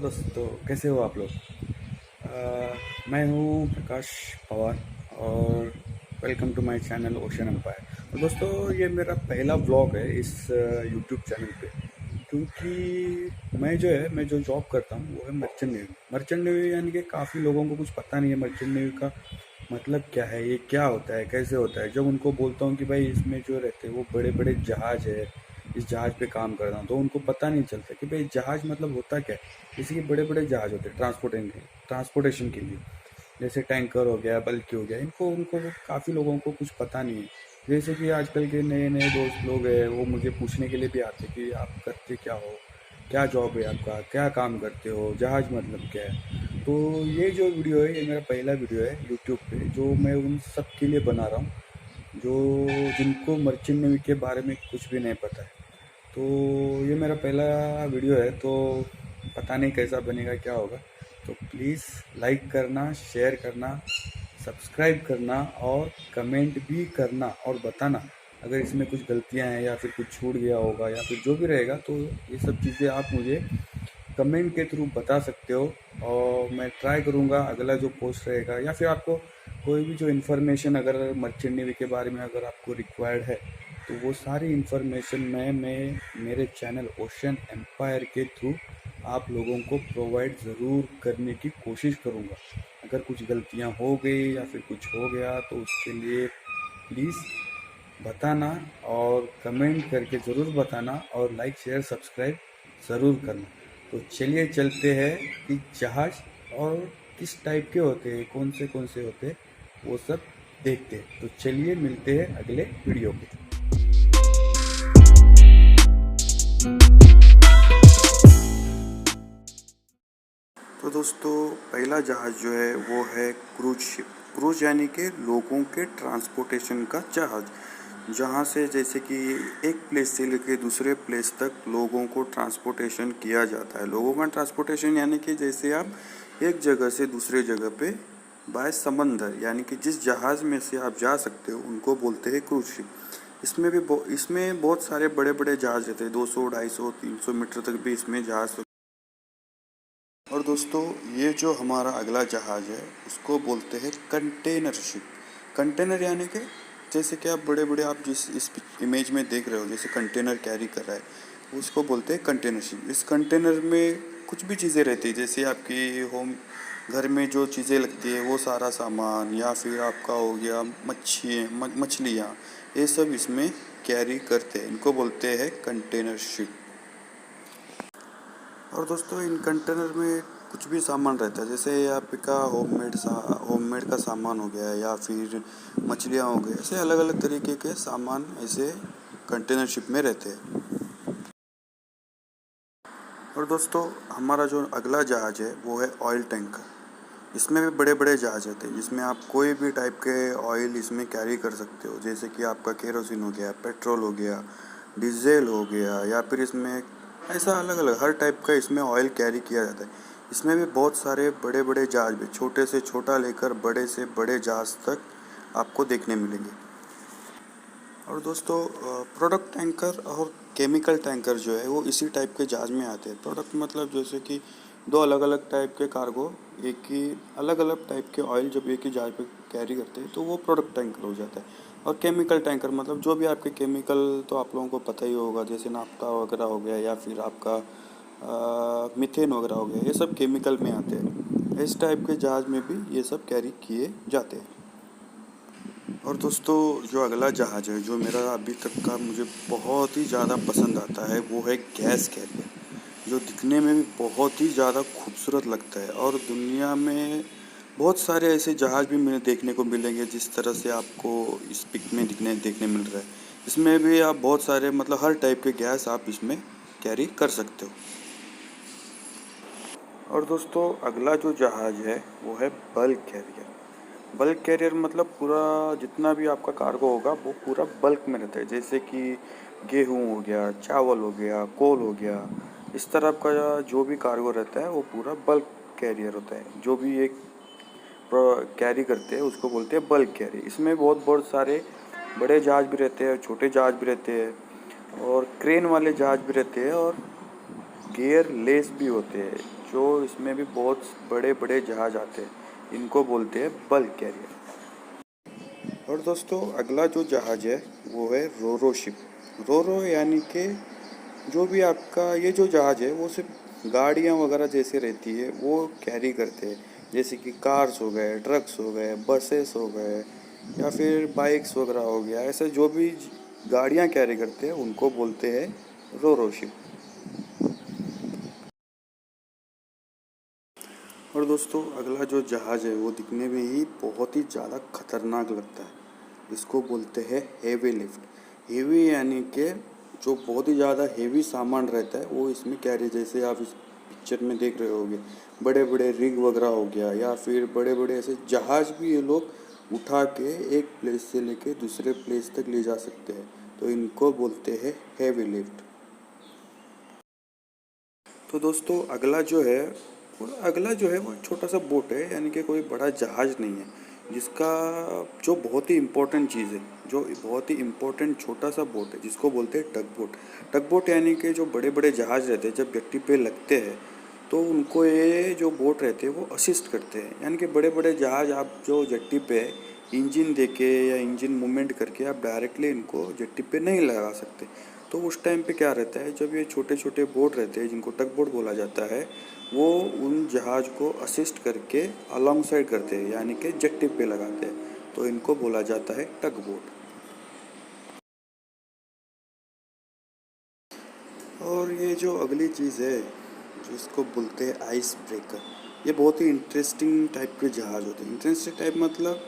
दोस्तों, कैसे हो आप लोग। मैं हूँ प्रकाश पवार और welcome to my channel Ocean Empire. और दोस्तों, ये मेरा पहला व्लॉग है इस यूट्यूब चैनल पे, क्योंकि मैं जो जॉब करता हूँ वो है मर्चेंट नेवी। मर्चेंट नेवी यानी कि काफ़ी लोगों को कुछ पता नहीं है मर्चेंट नेवी का मतलब क्या है, ये क्या होता है, कैसे होता है। जब उनको बोलता हूँ कि भाई इसमें जो रहते हैं वो बड़े बड़े जहाज है, इस जहाज पे काम करता हूँ, तो उनको पता नहीं चलता कि भाई जहाज मतलब होता क्या है। जैसे कि बड़े बड़े जहाज होते हैं ट्रांसपोर्टेशन के लिए, जैसे टैंकर हो गया, बल्कि हो गया, इनको उनको काफ़ी लोगों को कुछ पता नहीं है। जैसे कि आजकल के नए नए दोस्त लोग हैं, वो मुझे पूछने के लिए भी आते हैं कि आप करते क्या हो, क्या जॉब है आपका, क्या काम करते हो, जहाज मतलब क्या है। तो ये जो वीडियो है, ये मेरा पहला वीडियो है यूट्यूब पे, जो मैं उन सब के लिए बना रहा हूँ जो जिनको मर्चेंट नेवी के बारे में कुछ भी नहीं पता है। तो ये मेरा पहला वीडियो है, तो पता नहीं कैसा बनेगा, क्या होगा। तो प्लीज़ लाइक करना, शेयर करना, सब्सक्राइब करना और कमेंट भी करना और बताना अगर इसमें कुछ गलतियां हैं या फिर कुछ छूट गया होगा या फिर जो भी रहेगा। तो ये सब चीज़ें आप मुझे कमेंट के थ्रू बता सकते हो और मैं ट्राई करूँगा अगला जो पोस्ट रहेगा, या फिर आपको कोई भी जो इन्फॉर्मेशन अगर मर्चेंट नेवी के बारे में अगर आपको रिक्वायर्ड है, तो वो सारी इन्फॉर्मेशन मैं मेरे चैनल ओशन एम्पायर के थ्रू आप लोगों को प्रोवाइड ज़रूर करने की कोशिश करूँगा। अगर कुछ गलतियाँ हो गई या फिर कुछ हो गया तो उसके लिए प्लीज़ बताना और कमेंट करके ज़रूर बताना और लाइक शेयर सब्सक्राइब ज़रूर करना। तो चलिए चलते हैं कि जहाज़ और किस टाइप के होते हैं, कौन से होते हैं, वो सब देखते हैं। तो चलिए मिलते हैं अगले वीडियो पे। तो दोस्तों, पहला जहाज़ जो है वो है क्रूज शिप। क्रूज यानी कि लोगों के ट्रांसपोर्टेशन का जहाज़, जहाँ से जैसे कि एक प्लेस से लेके दूसरे प्लेस तक लोगों को ट्रांसपोर्टेशन किया जाता है। लोगों का ट्रांसपोर्टेशन यानी कि जैसे आप एक जगह से दूसरे जगह पे बाय समंदर, यानी कि जिस जहाज़ में से आप जा सकते हो उनको बोलते हैं क्रूज शिप। इसमें बहुत सारे बड़े बड़े जहाज़ रहते हैं, 200, 250, 300 मीटर तक भी इसमें जहाज़। और दोस्तों, ये जो हमारा अगला जहाज़ है उसको बोलते हैं कंटेनर शिप। कंटेनर यानी कि जैसे कि आप बड़े बड़े आप जिस इस इमेज में देख रहे हो, जैसे कंटेनर कैरी कर रहा है, उसको बोलते हैं कंटेनर शिप। इस कंटेनर में कुछ भी चीज़ें रहती है, जैसे आपकी होम घर में जो चीज़ें लगती है वो सारा सामान, या फिर आपका हो गया मछलियाँ, ये सब इसमें कैरी करते हैं, इनको बोलते हैं कंटेनर शिप। और दोस्तों, इन कंटेनर में कुछ भी सामान रहता है, जैसे आपका होममेड का सामान हो गया या फिर मछलियाँ हो गई, ऐसे अलग अलग तरीके के सामान ऐसे कंटेनर शिप में रहते हैं। और दोस्तों, हमारा जो अगला जहाज़ है वो है ऑयल टैंकर। इसमें भी बड़े बड़े जहाज़ रहते हैं, जिसमें आप कोई भी टाइप के ऑयल इसमें कैरी कर सकते हो, जैसे कि आपका केरोसिन हो गया, पेट्रोल हो गया, डीजल हो गया, या फिर इसमें ऐसा अलग अलग हर टाइप का इसमें ऑयल कैरी किया जाता है। इसमें भी बहुत सारे बड़े बड़े जहाज़ भी, छोटे से छोटा लेकर बड़े से बड़े जहाज़ तक आपको देखने मिलेंगे। और दोस्तों, प्रोडक्ट टैंकर और केमिकल टैंकर जो है वो इसी टाइप के जहाज़ में आते हैं। प्रोडक्ट मतलब जैसे कि दो अलग अलग टाइप के कार्गो, एक ही अलग अलग टाइप के ऑयल जब एक ही जहाज़ पे कैरी करते हैं तो वो प्रोडक्ट टैंकर हो जाता है। और केमिकल टैंकर मतलब जो भी आपके केमिकल, तो आप लोगों को पता ही होगा, जैसे नाफ्ता वगैरह हो गया या फिर आपका मीथेन वगैरह हो गया, ये सब केमिकल में आते हैं। इस टाइप के जहाज़ में भी ये सब कैरी किए जाते हैं। और दोस्तों, जो अगला जहाज़ है जो मेरा अभी तक का मुझे बहुत ही ज़्यादा पसंद आता है वो है गैस कैरियर, जो दिखने में भी बहुत ही ज़्यादा खूबसूरत लगता है। और दुनिया में बहुत सारे ऐसे जहाज़ भी मिले देखने को मिलेंगे जिस तरह से आपको इस पिक में देखने मिल रहा है। इसमें भी आप बहुत सारे मतलब हर टाइप के गैस आप इसमें कैरी कर सकते हो। और दोस्तों, अगला जो जहाज़ है वो है बल्क कैरियर। बल्क कैरियर मतलब पूरा जितना भी आपका कार्गो होगा वो पूरा बल्क में रहता है, जैसे कि गेहूँ हो गया, चावल हो गया, कोल हो गया। इस तरह का जो भी कार्गो रहता है वो पूरा बल्क कैरियर होता है। जो भी एक कैरी करते हैं उसको बोलते हैं बल्क कैरी। इसमें बहुत बहुत सारे बड़े जहाज़ भी रहते हैं, छोटे जहाज़ भी रहते हैं, और क्रेन वाले जहाज़ भी रहते हैं, और गियर लेस भी होते हैं, जो इसमें भी बहुत बड़े बड़े जहाज आते हैं, इनको बोलते हैं बल्क कैरियर। और दोस्तों अगला जो जहाज है वो है रोरो शिप। रोरो यानी कि जो भी आपका ये जो जहाज है वो सिर्फ गाड़ियाँ वगैरह जैसे रहती है वो कैरी करते हैं, जैसे कि कार्स हो गए, ट्रक्स हो गए, बसेस हो गए, या फिर बाइक्स वगैरह हो गया। ऐसे जो भी गाड़ियाँ कैरी करते हैं उनको बोलते हैं रोरो शिप। और दोस्तों अगला जो जहाज़ है वो दिखने में ही बहुत ही ज़्यादा खतरनाक लगता है। इसको बोलते हैं हेवी लिफ्ट। हेवी यानी कि जो बहुत ही ज़्यादा हेवी सामान रहता है वो इसमें कैरी, जैसे आप इस पिक्चर में देख रहे होंगे, बड़े बड़े रिग वगैरह हो गया, या फिर बड़े बड़े ऐसे जहाज़ भी ये लोग उठा के एक प्लेस से लेके दूसरे प्लेस तक ले जा सकते हैं, तो इनको बोलते हैं हेवी लिफ्ट। तो दोस्तों अगला जो है वो छोटा सा बोट है, यानी कि कोई बड़ा जहाज़ नहीं है, जिसका जो बहुत ही इम्पोर्टेंट चीज़ है, जो बहुत ही इम्पोर्टेंट छोटा सा बोट है जिसको बोलते हैं टग बोट। टग बोट यानी कि जो बड़े बड़े जहाज़ रहते हैं जब गट्टी पे लगते हैं तो उनको ये जो बोट रहते हैं वो असिस्ट करते हैं। यानी कि बड़े बड़े जहाज़ आप जो जेट्टी पे इंजन देके या इंजन मूवमेंट करके आप डायरेक्टली इनको जेट्टी पे नहीं लगा सकते। तो उस टाइम पे क्या रहता है, जब ये छोटे छोटे बोट रहते हैं जिनको टग बोट बोला जाता है, वो उन जहाज़ को असिस्ट करके अलॉन्ग साइड करते हैं, यानी कि जेट्टी पे लगाते हैं, तो इनको बोला जाता है टग बोट। और ये जो अगली चीज़ है जिसको बोलते हैं आइस ब्रेकर, ये बहुत ही इंटरेस्टिंग टाइप के जहाज़ होते हैं। इंटरेस्टिंग टाइप मतलब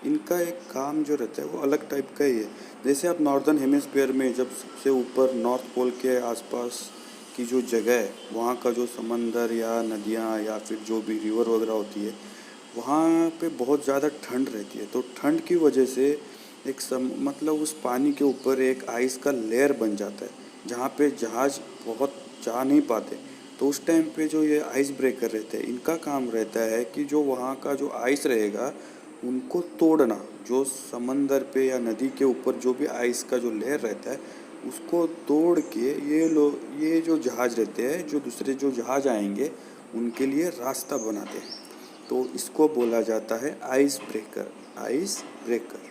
इनका एक काम जो रहता है वो अलग टाइप का ही है। जैसे आप नॉर्दर्न हेमिस्फीयर में जब सबसे ऊपर नॉर्थ पोल के आसपास की जो जगह है वहाँ का जो समंदर या नदियाँ या फिर जो भी रिवर वगैरह होती है वहाँ पे बहुत ज़्यादा ठंड रहती है, तो ठंड की वजह से मतलब उस पानी के ऊपर एक आइस का लेयर बन जाता है जहाँ पे जहाज़ बहुत जा नहीं पाते। तो उस टाइम पे जो ये आइस ब्रेकर रहते हैं इनका काम रहता है कि जो वहाँ का जो आइस रहेगा उनको तोड़ना, जो समंदर पे या नदी के ऊपर जो भी आइस का जो लेयर रहता है उसको तोड़ के ये जो जहाज़ रहते हैं, जो दूसरे जो जहाज़ आएंगे उनके लिए रास्ता बनाते हैं, तो इसको बोला जाता है आइस ब्रेकर। Ice breaker.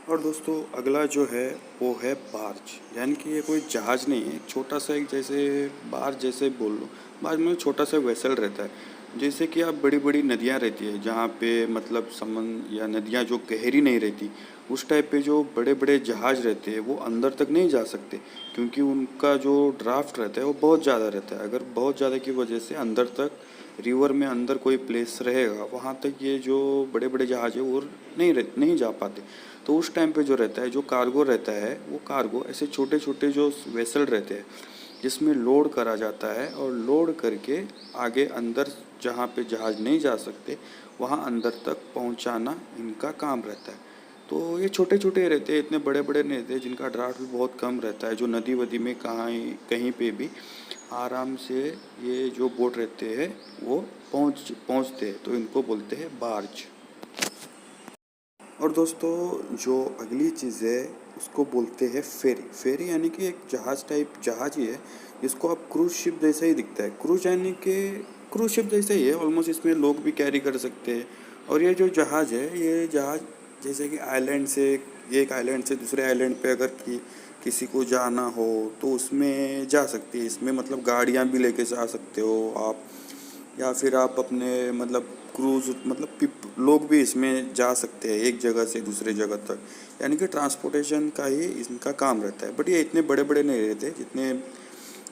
और दोस्तों अगला जो है वो है बार्ज, यानी कि ये कोई जहाज़ नहीं है, छोटा सा एक जैसे बार्ज जैसे बोल लो। बार्ज में छोटा सा वेसल रहता है, जैसे कि आप बड़ी बड़ी नदियाँ रहती है जहाँ पे मतलब समन या नदियाँ जो गहरी नहीं रहती, उस टाइप पे जो बड़े बड़े जहाज़ रहते हैं वो अंदर तक नहीं जा सकते, क्योंकि उनका जो ड्राफ्ट रहता है वो बहुत ज़्यादा रहता है। अगर बहुत ज़्यादा की वजह से अंदर तक रिवर में अंदर कोई प्लेस रहेगा वहाँ तक ये जो बड़े बड़े जहाज़ है वो नहीं जा पाते। तो उस टाइम पे जो रहता है, जो कार्गो रहता है, वो कार्गो ऐसे छोटे छोटे जो वेसल रहते हैं जिसमें लोड करा जाता है, और लोड करके आगे अंदर जहाँ पे जहाज़ नहीं जा सकते वहाँ अंदर तक पहुँचाना इनका काम रहता है। तो ये छोटे छोटे रहते हैं, इतने बड़े बड़े नहीं रहते, जिनका ड्राफ्ट भी बहुत कम रहता है, जो नदी वदी में कहीं पे भी आराम से ये जो बोट रहते हैं वो पहुँचते हैं, तो इनको बोलते हैं बार्ज। और दोस्तों जो अगली चीज़ है उसको बोलते हैं फेरी। फेरी यानी कि एक जहाज़ ही है जिसको आप क्रूज शिप जैसा ही दिखता है। क्रूज यानी कि क्रूज शिप जैसा ही है ऑलमोस्ट, इसमें लोग भी कैरी कर सकते हैं। और ये जो जहाज़ है, ये जहाज़ जैसे कि एक आइलैंड से दूसरे आइलैंड पे अगर किसी को जाना हो तो उसमें जा सकती है। इसमें मतलब गाड़ियाँ भी लेके जा सकते हो आप, या फिर आप अपने मतलब क्रूज मतलब लोग भी इसमें जा सकते हैं एक जगह से दूसरे जगह तक, यानी कि ट्रांसपोर्टेशन का ही इनका काम रहता है। बट ये इतने बड़े बड़े नहीं रहते जितने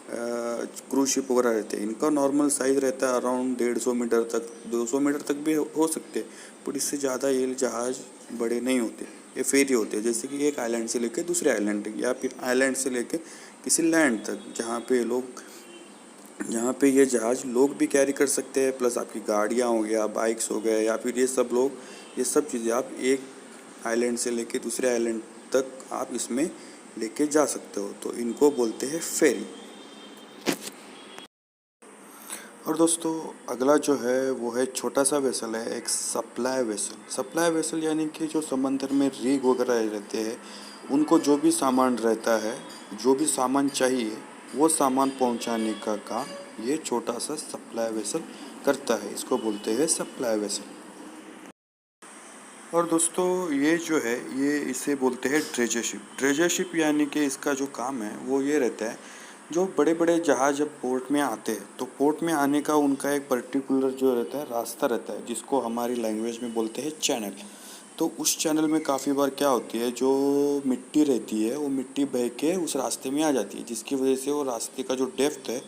क्रूज शिप वगैरह रहते हैं। इनका नॉर्मल साइज़ रहता है अराउंड 150 मीटर तक, 200 मीटर तक भी हो सकते हैं, बट इससे ज़्यादा ये जहाज़ बड़े नहीं होते। ये फेरी होते हैं, जैसे कि एक आइलैंड से लेकर दूसरे आइलैंड तक, या फिर आइलैंड से लेकर किसी लैंड तक, जहाँ पे ये जहाज़ लोग भी कैरी कर सकते हैं, प्लस आपकी गाड़ियाँ हो गया, बाइक्स हो गए, या फिर ये सब चीज़ें आप एक आइलैंड से लेके दूसरे आइलैंड तक आप इसमें लेके जा सकते हो, तो इनको बोलते हैं फेरी। और दोस्तों अगला जो है वो है छोटा सा वेसल है, एक सप्लाई वेसल। सप्लाई वेसल यानी कि जो समंदर में रीग वगैरह रहते हैं उनको जो भी सामान चाहिए वो सामान पहुंचाने का काम ये छोटा सा सप्लाई वेसल करता है, इसको बोलते हैं सप्लाई वेसल। और दोस्तों ये जो है ये इसे बोलते हैं ड्रेजरशिप। ड्रेजरशिप यानी कि इसका जो काम है वो ये रहता है, जो बड़े बड़े जहाज जब पोर्ट में आते हैं तो पोर्ट में आने का उनका एक पर्टिकुलर जो रहता है रास्ता रहता है, जिसको हमारी लैंग्वेज में बोलते हैं चैनल। तो उस चैनल में काफ़ी बार क्या होती है, जो मिट्टी रहती है वो मिट्टी बह के उस रास्ते में आ जाती है, जिसकी वजह से वो रास्ते का जो डेप्थ है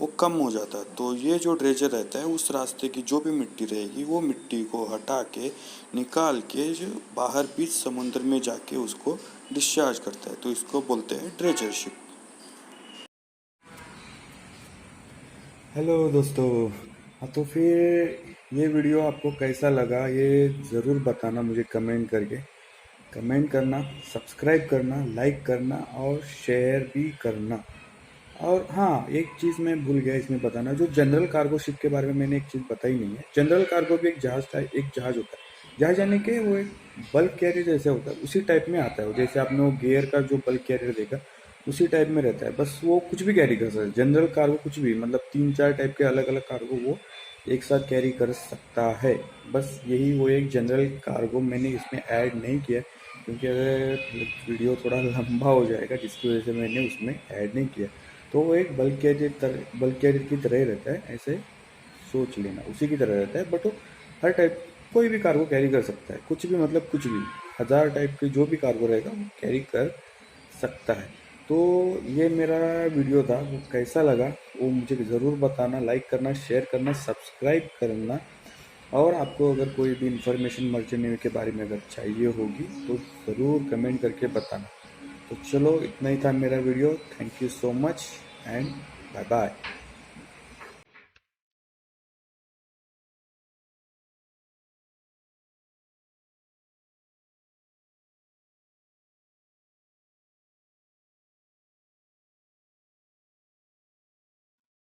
वो कम हो जाता है। तो ये जो ड्रेजर रहता है उस रास्ते की जो भी मिट्टी रहेगी वो मिट्टी को हटा के निकाल के जो बाहर बीच समुद्र में जाके उसको डिस्चार्ज करता है, तो इसको बोलते हैं ड्रेजरशिप। हेलो दोस्तों, हाँ तो फिर ये वीडियो आपको कैसा लगा ये ज़रूर बताना मुझे कमेंट करके। कमेंट करना, सब्सक्राइब करना, लाइक करना और शेयर भी करना। और हाँ, एक चीज़ मैं भूल गया इसमें बताना, जो जनरल कार्गो शिप के बारे में मैंने एक चीज़ बताई नहीं है। जनरल कार्गो भी एक जहाज़ था, एक जहाज़ होता है। जहाज़ यानी कि वो एक बल्क कैरियर जैसे होता है, उसी टाइप में आता है वो। जैसे आपने वो गियर का जो बल्क कैरियर देखा उसी टाइप में रहता है, बस वो कुछ भी कैरी कर सकता है। जनरल कार्गो कुछ भी, मतलब 3-4 टाइप के अलग अलग कार्गो वो एक साथ कैरी कर सकता है। बस यही वो एक जनरल कार्गो मैंने इसमें ऐड नहीं किया, क्योंकि अगर वीडियो थोड़ा लंबा हो जाएगा, जिसकी वजह से मैंने उसमें ऐड नहीं किया। तो वो एक बल्क कैरियर की तरह ही रहता है, ऐसे सोच लेना, उसी की तरह रहता है। बट वो हर टाइप कोई भी कार्गो कैरी कर सकता है, कुछ भी, मतलब कुछ भी, 1000 टाइप के जो भी कार्गो रहेगा वो कैरी कर सकता है। तो ये मेरा वीडियो था, वो कैसा लगा वो मुझे ज़रूर बताना, लाइक करना, शेयर करना, सब्सक्राइब करना। और आपको अगर कोई भी इंफॉर्मेशन मर्चेंट नेवी के बारे में अगर चाहिए होगी तो ज़रूर कमेंट करके बताना। तो चलो इतना ही था मेरा video. Thank you so much and bye bye.